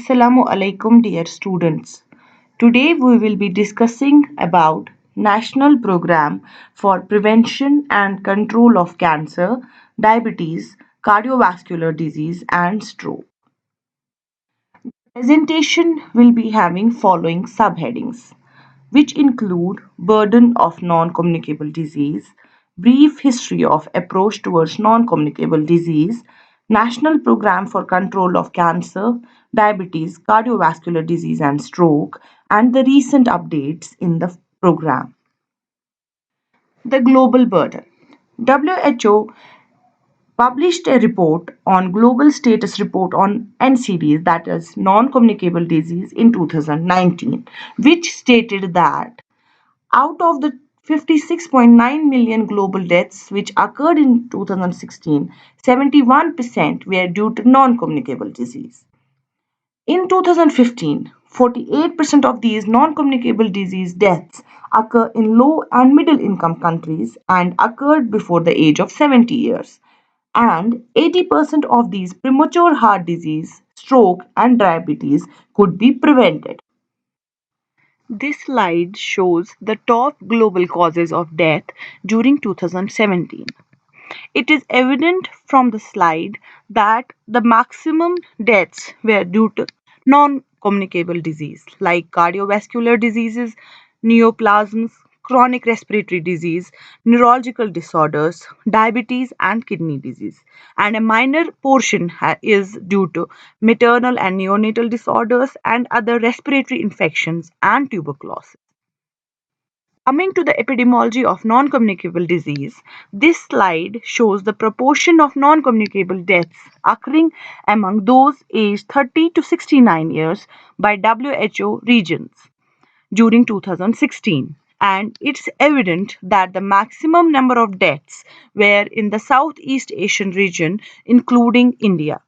Assalamu alaikum dear students. Today we will be discussing about National Program for Prevention and Control of Cancer, Diabetes, Cardiovascular Disease and Stroke. Presentation will be having following subheadings, which include burden of non-communicable disease, brief history of approach towards non-communicable disease, national program for control of cancer, diabetes, cardiovascular disease and stroke, and the recent updates in the program. The global burden. WHO published a report on global status report on NCDs, that is non-communicable disease, in 2019, which stated that out of the 56.9 million global deaths which occurred in 2016, 71% were due to non-communicable disease. In 2015, 48% of these non-communicable disease deaths occur in low and middle income countries and occurred before the age of 70 years. And 80% of these premature heart disease, stroke, and diabetes could be prevented. This slide shows the top global causes of death during 2017. It is evident from the slide that the maximum deaths were due to non-communicable disease like cardiovascular diseases, neoplasms, chronic respiratory disease, neurological disorders, diabetes and kidney disease. And a minor portion is due to maternal and neonatal disorders and other respiratory infections and tuberculosis. Coming to the epidemiology of non-communicable disease, this slide shows the proportion of non-communicable deaths occurring among those aged 30 to 69 years by WHO regions during 2016. And it's evident that the maximum number of deaths were in the Southeast Asian region, including India.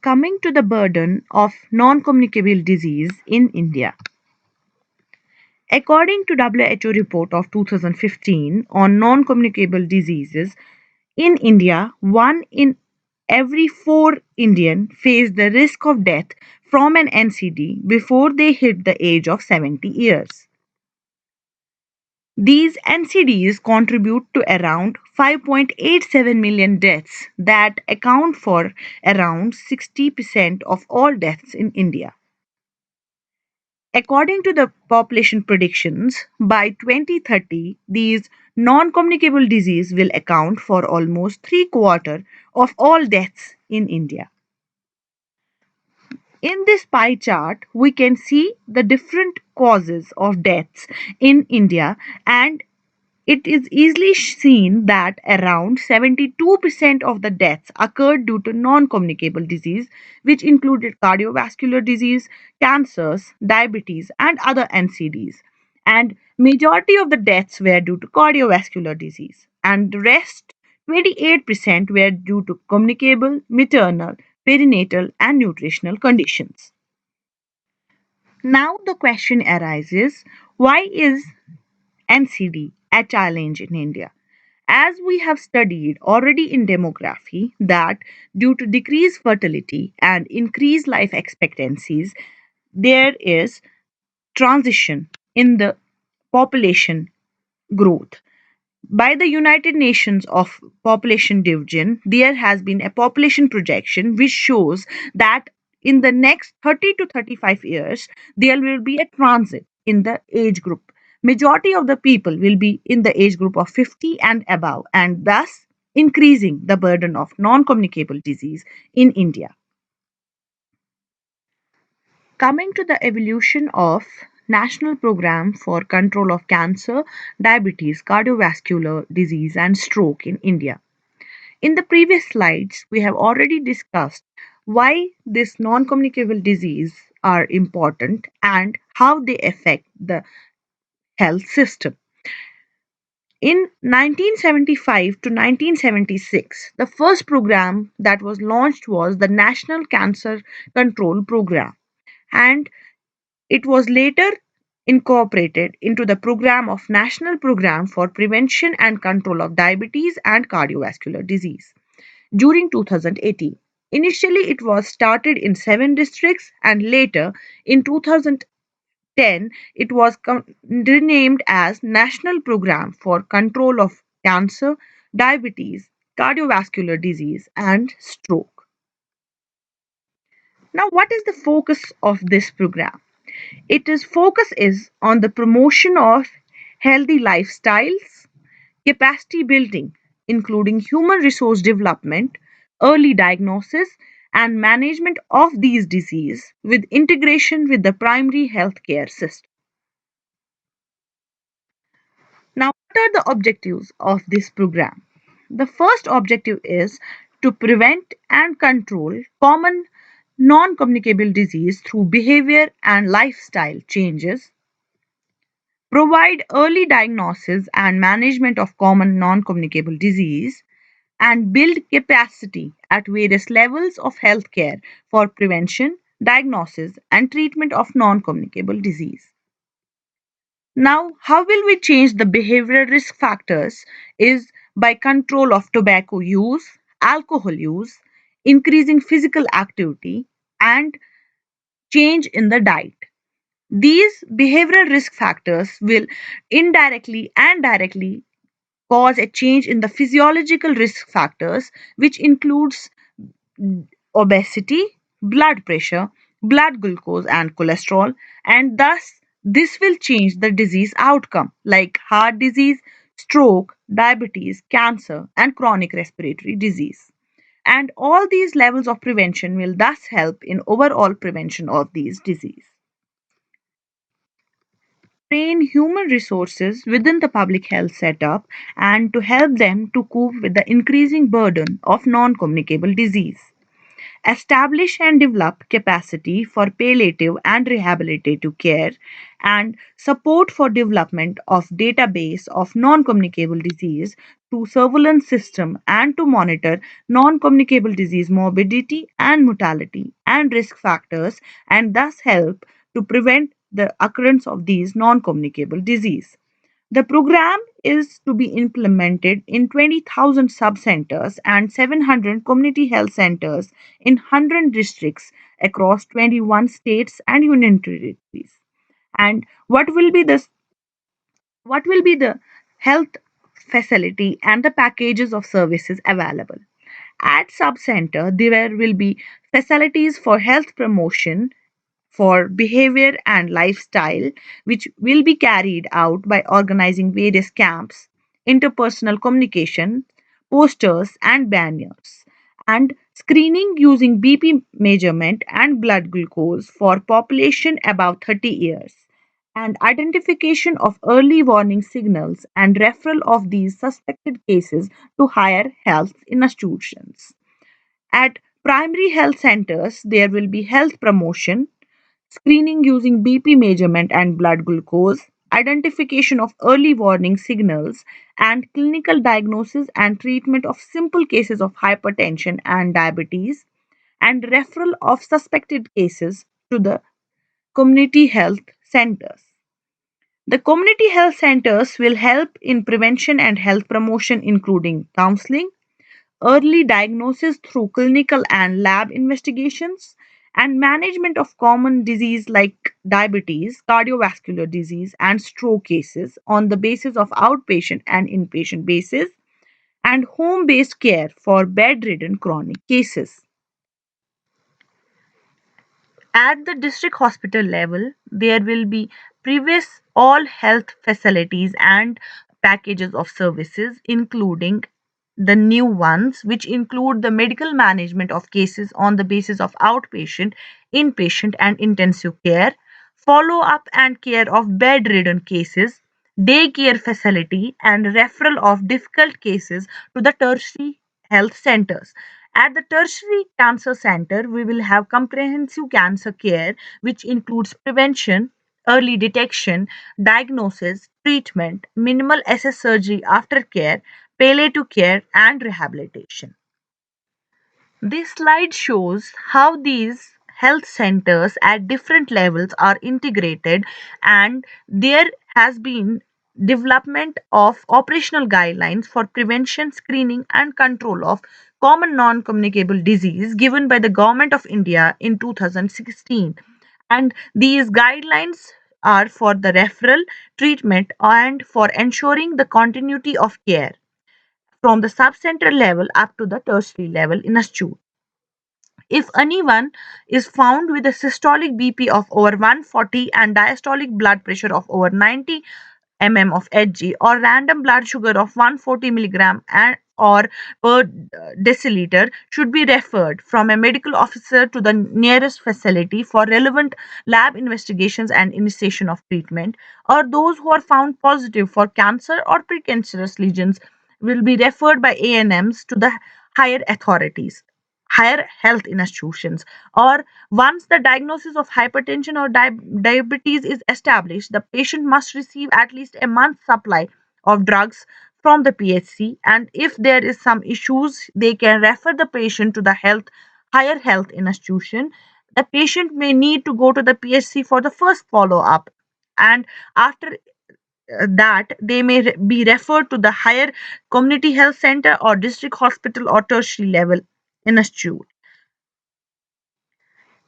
Coming to the burden of non-communicable disease in India. According to WHO report of 2015 on non-communicable diseases, in India, 1 in every 4 Indian face the risk of death from an NCD before they hit the age of 70 years. These NCDs contribute to around 5.87 million deaths that account for around 60% of all deaths in India. According to the population predictions, by 2030, these non-communicable diseases will account for almost three-quarters of all deaths in India. In this pie chart, we can see the different causes of deaths in India, and it is easily seen that around 72% of the deaths occurred due to non-communicable disease, which included cardiovascular disease, cancers, diabetes, and other NCDs. And majority of the deaths were due to cardiovascular disease, and the rest 28% were due to communicable, maternal, perinatal, and nutritional conditions. Now the question arises, why is NCD a challenge in India? As we have studied already in demography that due to decreased fertility and increased life expectancies, there is transition in the population growth. By the United Nations of Population Division, there has been a population projection which shows that in the next 30 to 35 years, there will be a transit in the age group. Majority of the people will be in the age group of 50 and above, and thus increasing the burden of non-communicable disease in India. Coming to the evolution of National Program for Control of Cancer, Diabetes, Cardiovascular Disease and Stroke in India. In the previous slides, we have already discussed why this non-communicable disease are important and how they affect the health system. In 1975 to 1976, the first program that was launched was the National Cancer Control Program, and it was later incorporated into the program of National Program for Prevention and Control of Diabetes and Cardiovascular Disease during 2018. Initially, it was started in 7 districts, and later, in 2010, it was renamed as National Program for Control of Cancer, Diabetes, Cardiovascular Disease, and Stroke. Now, what is the focus of this program? Its focus is on the promotion of healthy lifestyles, capacity building, including human resource development, early diagnosis, and management of these diseases with integration with the primary healthcare system. Now, what are the objectives of this program? The first objective is to prevent and control common non communicable disease through behavior and lifestyle changes, provide early diagnosis and management of common non communicable disease, and build capacity at various levels of healthcare for prevention, diagnosis, and treatment of non communicable disease. Now, how will we change the behavioral risk factors? Is by control of tobacco use, alcohol use, increasing physical activity, and change in the diet. These behavioral risk factors will indirectly and directly cause a change in the physiological risk factors, which includes obesity, blood pressure, blood glucose, and cholesterol, and thus this will change the disease outcome like heart disease, stroke, diabetes, cancer, and chronic respiratory disease. And all these levels of prevention will thus help in overall prevention of these disease. Train human resources within the public health setup and to help them to cope with the increasing burden of non communicable disease. Establish and develop capacity for palliative and rehabilitative care, and support for development of database of non-communicable disease to surveillance system and to monitor non-communicable disease morbidity and mortality and risk factors, and thus help to prevent the occurrence of these non-communicable disease. The program is to be implemented in 20,000 sub-centers and 700 community health centers in 100 districts across 21 states and union territories. And what will be the health facility and the packages of services available? At sub-center, there will be facilities for health promotion, for behavior and lifestyle, which will be carried out by organizing various camps, interpersonal communication, posters, and banners, and screening using BP measurement and blood glucose for population above 30 years, and identification of early warning signals and referral of these suspected cases to higher health institutions. At primary health centers, there will be health promotion, screening using BP measurement and blood glucose, identification of early warning signals, and clinical diagnosis and treatment of simple cases of hypertension and diabetes, and referral of suspected cases to the community health centers. The community health centers will help in prevention and health promotion, including counseling, early diagnosis through clinical and lab investigations, and management of common disease like diabetes, cardiovascular disease, and stroke cases on the basis of outpatient and inpatient basis, and home based care for bedridden chronic cases. At the district hospital level, there will be previous all health facilities and packages of services, including the new ones, which include the medical management of cases on the basis of outpatient, inpatient, and intensive care, follow up and care of bedridden cases, daycare facility, and referral of difficult cases to the tertiary health centers. At the tertiary cancer center, we will have comprehensive cancer care, which includes prevention, early detection, diagnosis, treatment, minimal SS surgery aftercare, palliative care, and rehabilitation. This slide shows how these health centers at different levels are integrated, and there has been development of operational guidelines for prevention, screening, and control of common non-communicable disease given by the Government of India in 2016. And these guidelines are for the referral, treatment, and for ensuring the continuity of care from the subcenter level up to the tertiary level in a student. If anyone is found with a systolic BP of over 140 and diastolic blood pressure of over 90 of Hg or random blood sugar of 140 milligram and or per deciliter should be referred from a medical officer to the nearest facility for relevant lab investigations and initiation of treatment, or those who are found positive for cancer or precancerous lesions will be referred by ANMs to the higher authorities, higher health institutions, or once the diagnosis of hypertension or diabetes is established, the patient must receive at least a month's supply of drugs from the PHC, and if there is some issues, they can refer the patient to the higher health institution. The patient may need to go to the PHC for the first follow up, and after that they may be referred to the higher community health center or district hospital or tertiary level institute.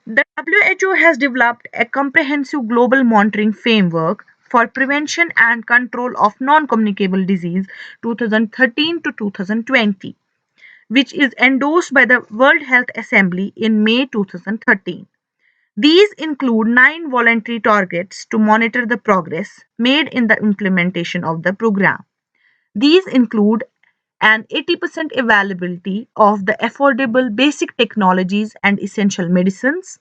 The WHO has developed a comprehensive global monitoring framework for prevention and control of non-communicable disease 2013 to 2020, which is endorsed by the World Health Assembly in May 2013. These include 9 voluntary targets to monitor the progress made in the implementation of the program. These include an 80% availability of the affordable basic technologies and essential medicines,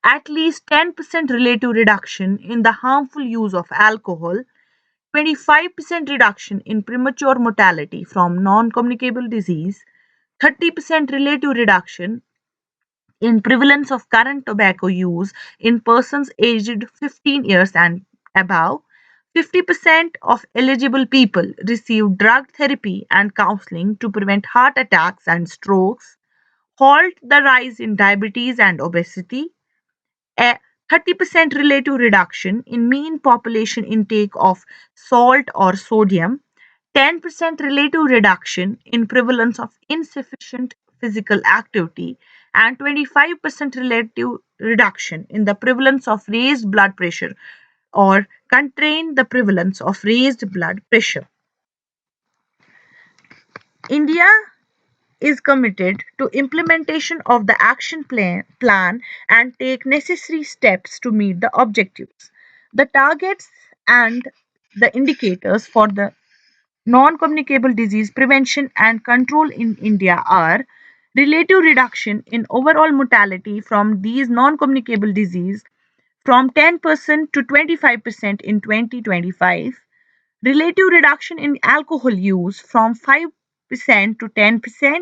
at least 10% relative reduction in the harmful use of alcohol, 25% reduction in premature mortality from non communicable disease, 30% relative reduction in prevalence of current tobacco use in persons aged 15 years and above. 50% of eligible people receive drug therapy and counseling to prevent heart attacks and strokes, halt the rise in diabetes and obesity, a 30% relative reduction in mean population intake of salt or sodium, 10% relative reduction in prevalence of insufficient physical activity, and 25% relative reduction in the prevalence of raised blood pressure or contain the prevalence of raised blood pressure. India is committed to implementation of the plan and take necessary steps to meet the objectives. The targets and the indicators for the non-communicable disease prevention and control in India are relative reduction in overall mortality from these non-communicable disease from 10% to 25% in 2025, relative reduction in alcohol use from 5% to 10%,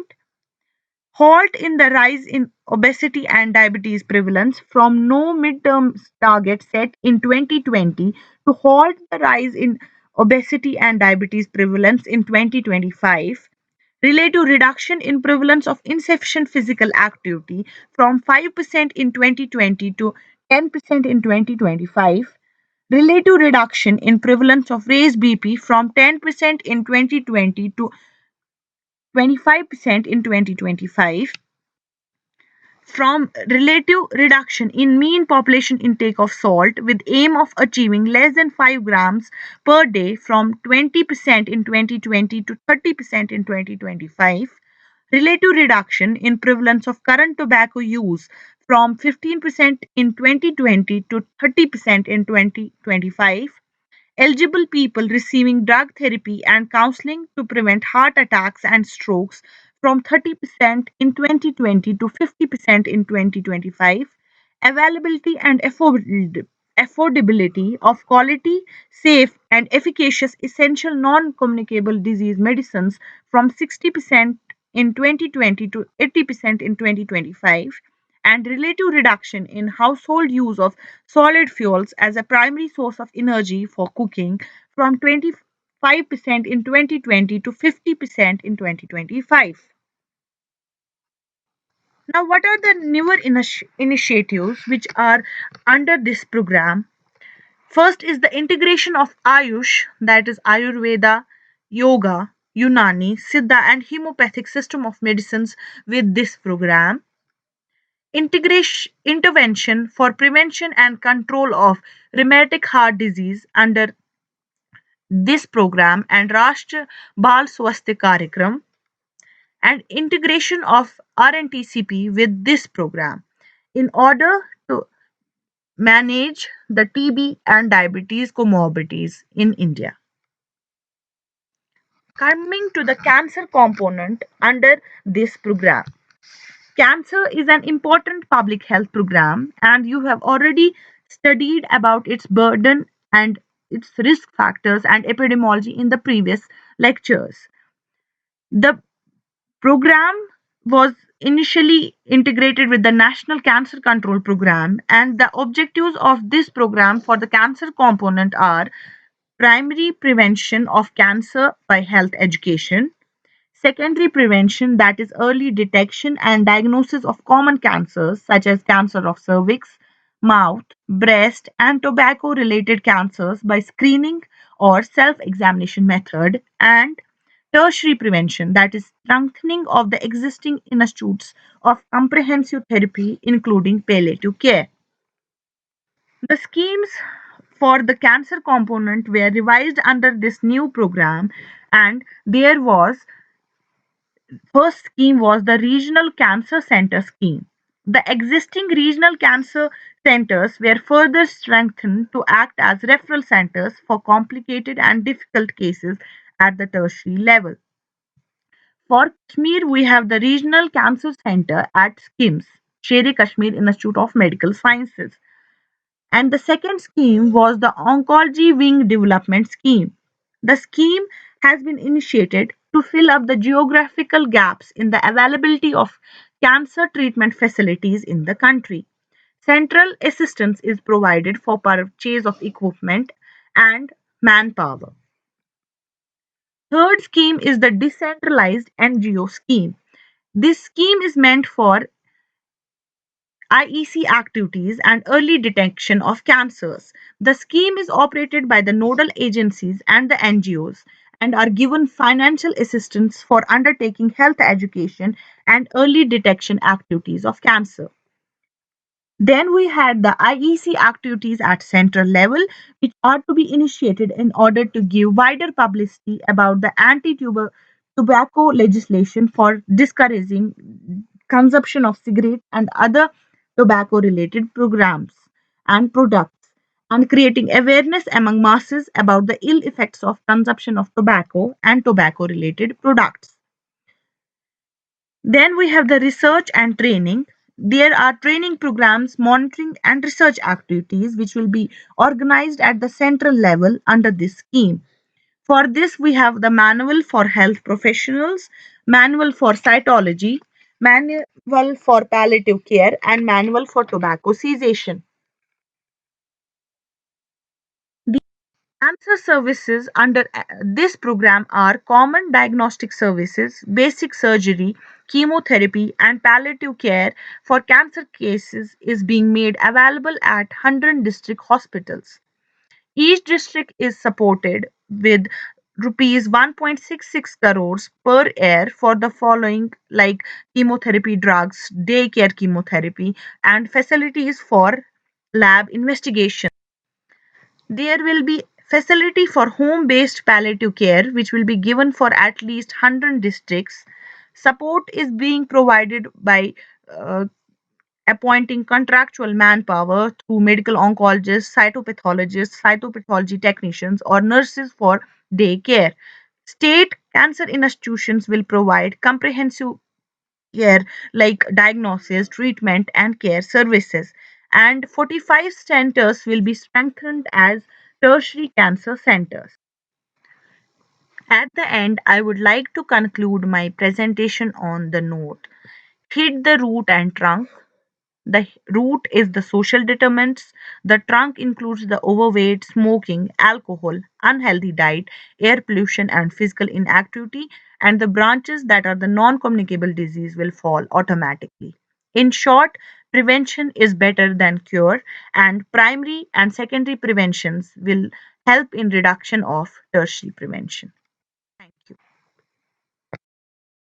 halt in the rise in obesity and diabetes prevalence from no midterm target set in 2020 to halt the rise in obesity and diabetes prevalence in 2025, relative reduction in prevalence of insufficient physical activity from 5% in 2020 to 10% in 2025, relative reduction in prevalence of raised BP from 10% in 2020 to 25% in 2025, from relative reduction in mean population intake of salt with aim of achieving less than 5 grams per day from 20% in 2020 to 30% in 2025, relative reduction in prevalence of current tobacco use from 15% in 2020 to 30% in 2025, eligible people receiving drug therapy and counseling to prevent heart attacks and strokes from 30% in 2020 to 50% in 2025, availability and affordability of quality, safe, and efficacious essential non communicable disease medicines from 60% in 2020 to 80% in 2025, and relative reduction in household use of solid fuels as a primary source of energy for cooking from 25% in 2020 to 50% in 2025. Now, what are the newer initiatives which are under this program? First is the integration of Ayush, that is Ayurveda, yoga, Unani, Siddha, and Homeopathic system of medicines with this program. Integration intervention for prevention and control of rheumatic heart disease under this program and Rashtra Bal Swasthya Karyakram and integration of RNTCP with this program in order to manage the TB and diabetes comorbidities in India. Coming to the cancer component under this program. Cancer is an important public health program, and you have already studied about its burden and its risk factors and epidemiology in the previous lectures. The program was initially integrated with the National Cancer Control Program, and the objectives of this program for the cancer component are primary prevention of cancer by health education, secondary prevention, that is early detection and diagnosis of common cancers such as cancer of cervix, mouth, breast, and tobacco related cancers by screening or self examination method, and tertiary prevention, that is strengthening of the existing institutes of comprehensive therapy including palliative care. The schemes for the cancer component were revised under this new program, and there was first scheme was the Regional Cancer Center scheme. The existing regional cancer centers were further strengthened to act as referral centers for complicated and difficult cases at the tertiary level. For Kashmir, we have the Regional Cancer Center at SKIMS, Shere Kashmir Institute of Medical Sciences. And the second scheme was the Oncology Wing Development Scheme. The scheme has been initiated to fill up the geographical gaps in the availability of cancer treatment facilities in the country. Central assistance is provided for purchase of equipment and manpower. Third scheme is the decentralized NGO scheme. This scheme is meant for IEC activities and early detection of cancers. The scheme is operated by the nodal agencies and the NGOs and are given financial assistance for undertaking health education and early detection activities of cancer. Then we had the IEC activities at central level, which are to be initiated in order to give wider publicity about the tobacco legislation for discouraging consumption of cigarettes and other tobacco related programs and products and creating awareness among masses about the ill effects of consumption of tobacco and tobacco related products. Then we have the research and training. There are training programs, monitoring, and research activities which will be organized at the central level under this scheme. For this, we have the Manual for Health Professionals, Manual for Cytology, Manual for Palliative Care, and Manual for Tobacco Cessation. The cancer services under this program are common diagnostic services, basic surgery, chemotherapy, and palliative care for cancer cases is being made available at 100 district hospitals. Each district is supported with rupees 1.66 crores per year for the following like chemotherapy drugs, daycare chemotherapy, and facilities for lab investigation. There will be facility for home-based palliative care which will be given for at least 100 districts. Support is being provided by uh, appointing contractual manpower through medical oncologists, cytopathologists, cytopathology technicians, or nurses for day care. State cancer institutions will provide comprehensive care like diagnosis, treatment, and care services. And 45 centers will be strengthened as tertiary cancer centers. At the end, I would like to conclude my presentation on the note hit the root and trunk. The root is the social determinants. The trunk includes the overweight, smoking, alcohol, unhealthy diet, air pollution, and physical inactivity. And the branches that are the non communicable disease will fall automatically. In short, prevention is better than cure, and primary and secondary preventions will help in reduction of tertiary prevention.